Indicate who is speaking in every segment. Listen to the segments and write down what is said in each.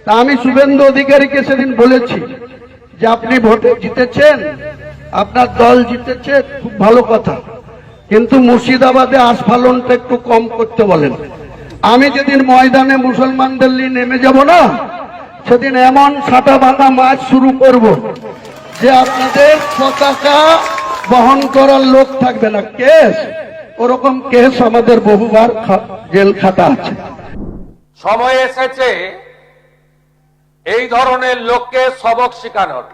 Speaker 1: তা আমি শুভেন্দু অধিকারীকে সেদিন বলেছি যে আপনি ভোটে জিতেছেন, আপনার দল জিতেছে, খুব ভালো কথা, কিন্তু মুর্শিদাবাদে আস্ফালনটা একটু কম করতে বলেন। আমি যেদিন ময়দানে মুসলমানদের নিয়ে নেমে যাব না, সেদিন এমন সাটা বাঁধা মাছ শুরু করব যে আপনাদের পতাকা বহন করার লোক থাকবে না। কেস, ওরকম কেস আমাদের বহুবার জেল খাটা আছে।
Speaker 2: সময় এসেছে এই ধরনের লোককে সবক শেখানোর।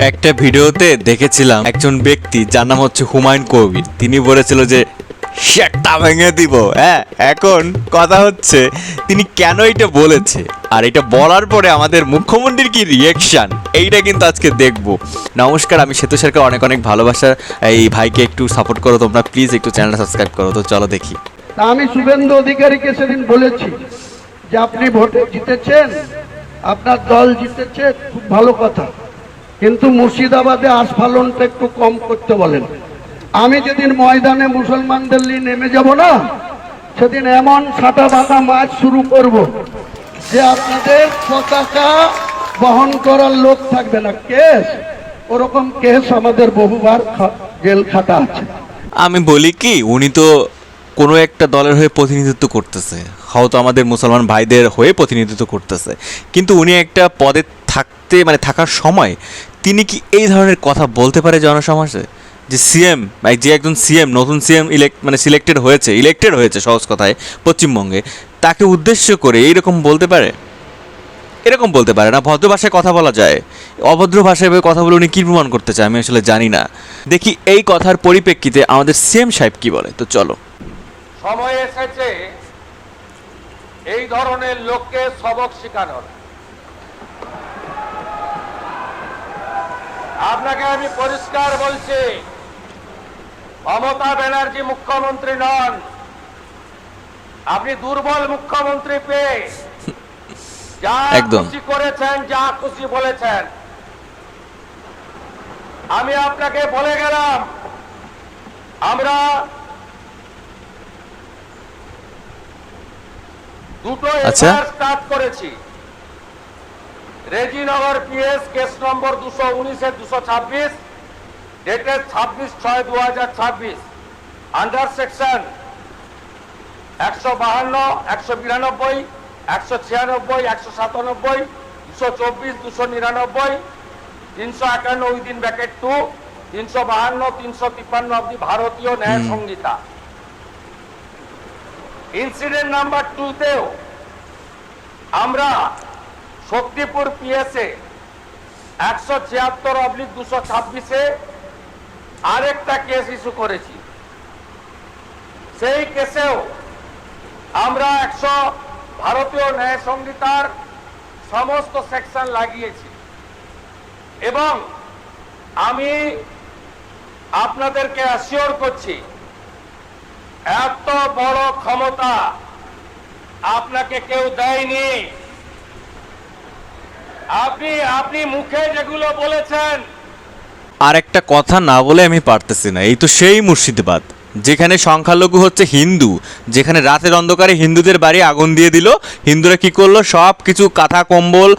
Speaker 3: একটা ভিডিওতে দেখেছিলাম একজন ব্যক্তি যার নাম হচ্ছে হুমায়ুন কবির, তিনি বলেছিল যে শেকটা ভেঙে দিব। হ্যাঁ, এখন কথা হচ্ছে তিনি কেন এটা বলেছে আর এটা বলার পরে আমাদের মুখ্যমন্ত্রীর কি রিয়েকশন, এইটা কিন্তু আজকে দেখব। নমস্কার, আমি শ্বেত সরকার, অনেক অনেক ভালোবাসা। এই ভাইকে একটু সাপোর্ট করো তোমরা, প্লিজ একটু চ্যানেলটা সাবস্ক্রাইব করো। তো চলো দেখি।
Speaker 1: তা আমি শুভেন্দু অধিকারীকে সেদিন বলেছি যে আপনি ভোটে জিতেছেন, আপনার দল জিতেছে, খুব ভালো কথা, কিন্তু মুর্শিদাবাদে আস্ফালনটা একটু কম করতে বলেন। আমি যেদিন ময়দানে মুসলমানদের নিয়ে নেমে যাব না, সেদিন এমন সাটা বাঁধা মাছ শুরু করব যে আপনাদের পতাকা বহন করার লোক থাকবে না। কেস, ওরকম কেস আমাদের বহুবার জেল খাটা আছে।
Speaker 3: আমি বলি কি, উনি তো কোনো একটা দলের হয়ে প্রতিনিধিত্ব করতেছে, হয়তো আমাদের মুসলমান ভাইদের হয়ে প্রতিনিধিত্ব করতেছে, কিন্তু উনি একটা পদে থাকতে মানে থাকার সময় তিনি কি এই ধরনের কথা বলতে পারে জনসমাজে? যে সিএম, যে একজন সিএম, নতুন সিএম সিলেক্টেড হয়েছে সহজ কথায় পশ্চিমবঙ্গে, তাকে উদ্দেশ্য করে এইরকম বলতে পারে? এরকম বলতে পারে না। ভদ্র ভাষায় কথা বলা যায়, অভদ্র ভাষায় কথা বলে উনি কী প্রমাণ করতে চায় আমি আসলে জানি না। দেখি এই কথার পরিপ্রেক্ষিতে আমাদের সিএম সাহেব কি বলে। তো চলো।
Speaker 2: সময় এসেছে এই ধরনের লোককে সবক শেখানোর। আপনাকে আমি পরিষ্কার বলছি, মমতা ব্যানার্জি মুখ্যমন্ত্রী নন। আপনি দুর্বল মুখ্যমন্ত্রী পেয়ে যা খুশি করেছেন, যা খুশি বলেছেন। আমি আপনাকে বলে গেলাম, আমরা দুটো এফআইআর স্টার্ট করেছি। Rejinagar PS case number 219/226, dated 26/6/2026, under section 152, 192, 196, 197, 224, 299, 351 within bracket 2, 352, 353 of the ভারতীয় ন্যায় সংহিতা। ইনসিডেন্ট নাম্বার 2তেও আমরা শক্তিপুর পিএসএ 176/226 আরেকটা কেস ইস্যু করেছি। সেই কেসেও আমরা ভারতীয় ন্যায় সংহিতার সমস্ত সেকশন লাগিয়েছি এবং আমি আপনাদেরকে অ্যাসিওর করছি, এত বড় ক্ষমতা আপনাকে কেউ দেয়নি। আপনি মুখে যেগুলো বলেছেন,
Speaker 3: আর একটা কথা না বলে আমি পারতেছি না। এই তো সেই মুর্শিদাবাদ যেখানে সংখ্যালঘু হচ্ছে হিন্দু, যেখানে রাতের অন্ধকারে হিন্দুদের বাড়ি আগুন দিয়ে দিল। হিন্দুরা কি করলো? সব কিছু কাঁথা কম্বল,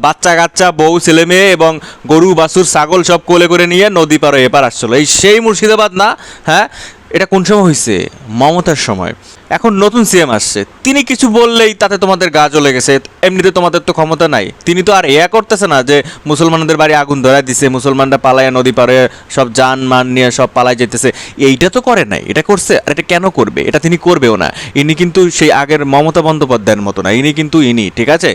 Speaker 3: বাচ্চা কাচ্চা, বউ ছেলে মেয়ে এবং গরু বাছুর ছাগল সব কোলে করে নিয়ে নদী পার এপার আসছিল। এই সেই মুর্শিদাবাদ না? হ্যাঁ, এটা কোন সময় হয়েছে? মমতার সময়। এখন নতুন সিএম আসছে, তিনি কিছু বললেই তাতে তোমাদের গা জ্বলে গেছে। এমনিতে তোমাদের তো ক্ষমতা নাই। তিনি তো আর এয়া করতেছে না যে মুসলমানদের বাড়ি আগুন ধরাই দিছে, মুসলমানরা পালাইয়া নদী পারে সব যান মান নিয়ে সব পালাই যেতেছে। এইটা তো করে নাই, এটা করছে। আর এটা কেন করবে? এটা তিনি করবেও না। ইনি কিন্তু সেই আগের মমতা বন্দ্যোপাধ্যায়ের মতো না। ইনি ঠিক আছে,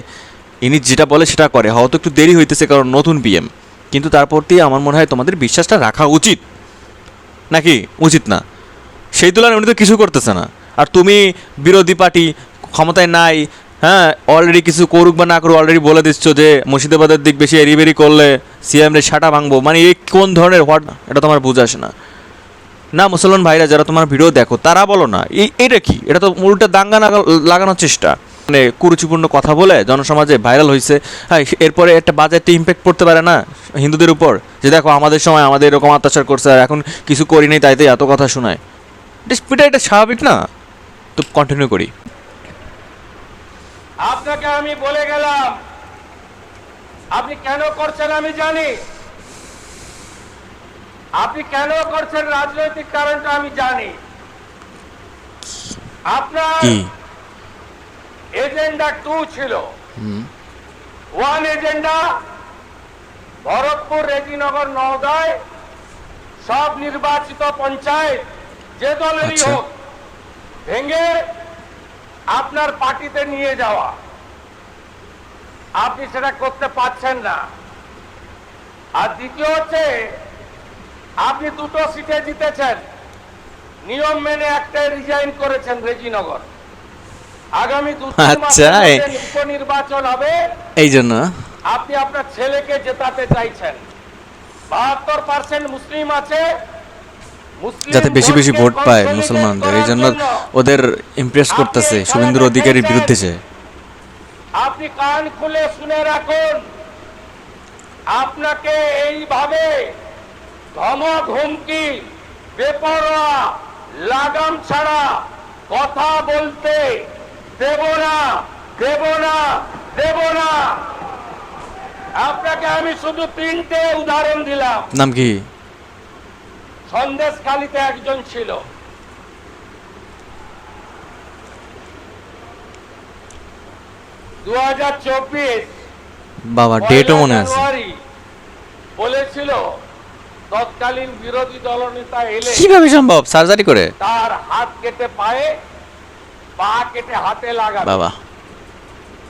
Speaker 3: ইনি যেটা বলে সেটা করে। হয়তো একটু দেরি হইতেছে কারণ নতুন পিএম, কিন্তু তারপর দিয়ে আমার মনে হয় তোমাদের বিশ্বাসটা রাখা উচিত, নাকি উচিত না? সেই তুলনায় উনি তো কিছু করতেছে না। আর তুমি বিরোধী পার্টি, ক্ষমতায় নাই, হ্যাঁ, অলরেডি কিছু করুক বা না করুক অলরেডি বলে দিচ্ছ যে মুর্শিদাবাদের দিক বেশি এরিবেরি করলে সিএম রে সাটা ভাঙবো। মানে এই কোন ধরনের হোয়াট, এটা তোমার বুঝে আসে না। না, মুসলমান ভাইরা যারা তোমার ভিডিও দেখো তারা বলো না এটা কি, এটা তো উল্টা দাঙ্গা লাগানোর চেষ্টা। মানে কুরুচিপূর্ণ কথা বলে জনসমাজে ভাইরাল হয়েছে। হ্যাঁ, এরপরে একটা বাজে একটা ইম্প্যাক্ট পড়তে পারে না হিন্দুদের উপর, যে দেখো আমাদের সময় আমাদের এরকম অত্যাচার করছে আর এখন কিছু করি নাই তাইতে এত কথা শোনায়। এটা স্বাভাবিক না? তো কন্টিনিউ করি।
Speaker 2: আপনাকে আমি বলে গেলাম, আপনি কেন করছেন আমি জানি, আপনি কেন করছেন রাজনৈতিক কারণটা আমি জানি। আপনার
Speaker 3: কি
Speaker 2: এজেন্ডা 2 ছিল। 1 এজেন্ডা ভরতপুর, রেজিনগর, নওদায় সব নির্বাচিত পঞ্চায়েত যে দলেরই
Speaker 3: আচ্ছা।
Speaker 2: হোক ভেঙে আপনার পার্টিতে নিয়ে যাওয়া। আপনি সেটা করতে পারছেন না। আর দ্বিতীয় হচ্ছে আপনি 2টো সিটে জিতেছেন, নিয়ম মেনে একটাই রিজাইন করেছেন রেজিনগর। আগামী 2-3
Speaker 3: আচ্ছা,
Speaker 2: মাসের মধ্যে উপনির্বাচন হবে,
Speaker 3: এই জন্য
Speaker 2: আপনি আপনার ছেলেকে জেতাতে চাইছেন। 72% মুসলিম আছে, মুসলিম
Speaker 3: যাতে বেশি বেশি ভোট
Speaker 2: ভোটকে
Speaker 3: পায়
Speaker 2: consolidate
Speaker 3: মুসলমানদের, এই
Speaker 2: করার
Speaker 3: জন্য
Speaker 2: জন্য
Speaker 3: ওদের ইমপ্রেস করতেছে
Speaker 2: আপনি
Speaker 3: শুভেন্দুর অধিকারীর বিরুদ্ধে যে।
Speaker 2: আপনি কান খুলে শুনে রাখুন, আপনাকে এইভাবে ধমক হুমকি বেপরোয়া লাগাম ছাড়া কথা বলতে দেব না, দেব না, দেব না। আপনাকে আমি শুধু 3টে উদাহরণ দিলাম।
Speaker 3: নাম কি?
Speaker 2: সন্দেশখালীতে একজন ছিল,
Speaker 3: বাবা ডেটও মনে আছে।
Speaker 2: বলেছিল তৎকালীন বিরোধী দলনেতা এলে
Speaker 3: কিভাবে সম্ভব সার্জারি করে?
Speaker 2: তার হাত কেটে পায়ে, পা কেটে হাতে লাগাবে,
Speaker 3: বাবা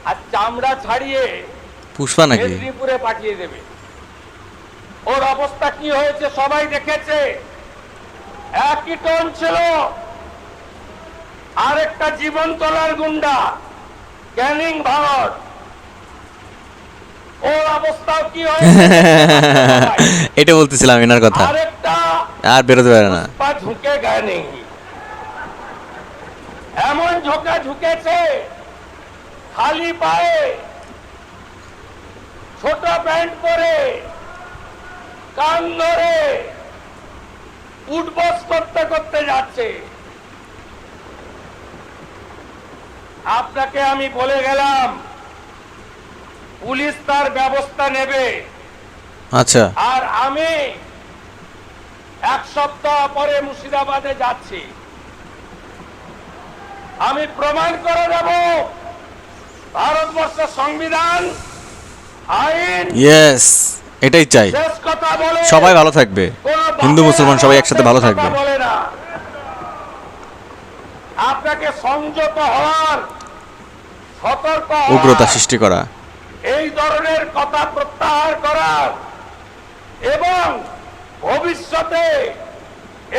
Speaker 2: আর চামড়া ছাড়িয়ে
Speaker 3: পুষ্পা নাকি?
Speaker 2: মেদিনীপুরে পাঠিয়ে দেবে। ওর অবস্থা কি হয়েছে সবাই দেখেছে। একই টোন ছিল। আরেকটা জীবন তোলার গুন্ডা ক্যানিং ভারত, ওর অবস্থাও কি হয়েছে।
Speaker 3: এটা বলতেছিলাম এনার কথা,
Speaker 2: আরেকটা
Speaker 3: আর বেরোতে পারে না।
Speaker 2: পা ঝুঁকে গায়ে নেই, এমন ঝোঁকা ঝুঁকেছে খালি পায়ে, ছোট প্যান্ট পরে, কান ধরে উঠবস করতে করতে যাচ্ছে। আপনাকে আমি বলে গেলাম পুলিশ তার ব্যবস্থা নেবে।
Speaker 3: আচ্ছা,
Speaker 2: আর আমি 1 সপ্তাহ পরে মুর্শিদাবাদে যাচ্ছি। আমি প্রমাণ করে দেব ভারতবর্ষের সংবিধান, আইন,
Speaker 3: ইয়েস, এটাই চাই।
Speaker 2: শেষ কথা বলে
Speaker 3: সবাই ভালো থাকবে,
Speaker 2: কোনো
Speaker 3: হিন্দু মুসলমান সবাই একসাথে ভালো
Speaker 2: কথা
Speaker 3: থাকবে।
Speaker 2: বলে না। আপনাকে সংযত হওয়ার, সতর্ক হওয়ার,
Speaker 3: উগ্রতা সৃষ্টি করা,
Speaker 2: এই ধরনের কথা প্রত্যাহার করার এবং ভবিষ্যতে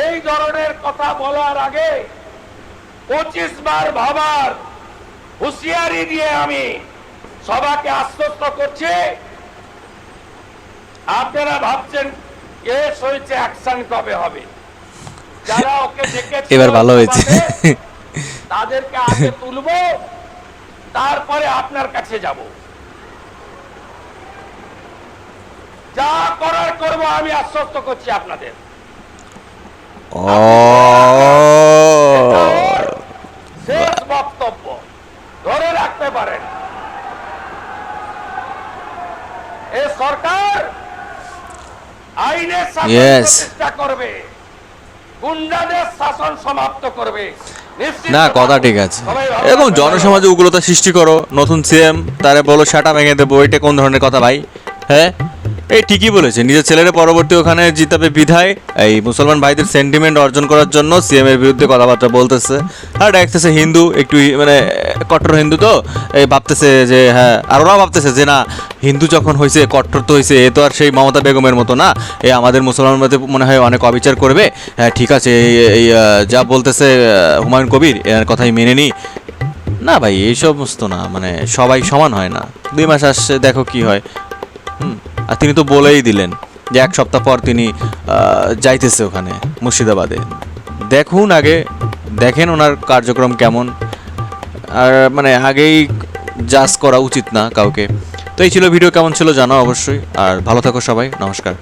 Speaker 2: এই ধরনের কথা বলার আগে 25 বার ভাবার হুঁশিয়ারি দিয়ে আমি সবাইকে আশ্বস্ত করছি। আপনারা ভাবছেন কেস হয়েছে, অ্যাকশন কবে হবে? যারা ওকে ডেকেছে
Speaker 3: এবার ভালো হয়েছে।
Speaker 2: তাদেরকে আগে তুলবো, তারপরে আপনার কাছে যাব। যা করার করবো, আমি আশ্বস্ত করছি আপনাদের।
Speaker 3: ও
Speaker 2: শেষ বক্তব্য ধরে রাখতে পারেন। এই সরকার আইনের শাসন
Speaker 3: Yes.
Speaker 2: প্রতিষ্ঠা করবে, গুন্ডাদের শাসন সমাপ্ত করবে। নিশ্চিত
Speaker 3: না,
Speaker 2: কথা
Speaker 3: কথা
Speaker 2: বলুন।
Speaker 3: ঠিক আছে।
Speaker 2: সবাই ভালো
Speaker 3: এরকম
Speaker 2: থাকবেন।
Speaker 3: জনসমাজে উগ্রতা সৃষ্টি করো, নতুন সিএম তারে বলো সেটা ভেঙে দেবো, এটা কোন ধরনের কথা ভাই? হ্যাঁ, এই ঠিকই বলেছে, নিজের ছেলের পরবর্তী ওখানে জিতাবে বিধায় এই মুসলমান ভাইদের সেন্টিমেন্ট অর্জন করার জন্য সিএম এর বিরুদ্ধে কথাবার্তা বলতেছে। আর দেখতেছে হিন্দু একটু মানে কট্টর হিন্দু, তো এই ভাবতেছে যে হ্যাঁ, আর ওরাও ভাবতেছে যে না, হিন্দু যখন হয়েছে কট্টর তো হয়েছে, এ তো আর সেই মমতা বেগমের মতো না, এ আমাদের মুসলমান মধ্যে মনে হয় অনেক অবিচার করবে। হ্যাঁ ঠিক আছে, এই যা বলতেছে হুমায়ুন কবির এর কথাই মেনে নিই। না ভাই, এই সমস্ত না, মানে সবাই সমান হয় না। 2 মাস আসছে, দেখো কি হয়। আর তিনি তো বলেই দিলেন যে 1 সপ্তাহ পর তিনি যাইতেছে ওখানে মুর্শিদাবাদে। দেখুন আগে, দেখেন ওনার কার্যক্রম কেমন। আর মানে আগেই জাজ করা উচিত না কাউকে। তো এই ছিল ভিডিও, কেমন ছিল জানাও অবশ্যই। আর ভালো থাকো সবাই, নমস্কার।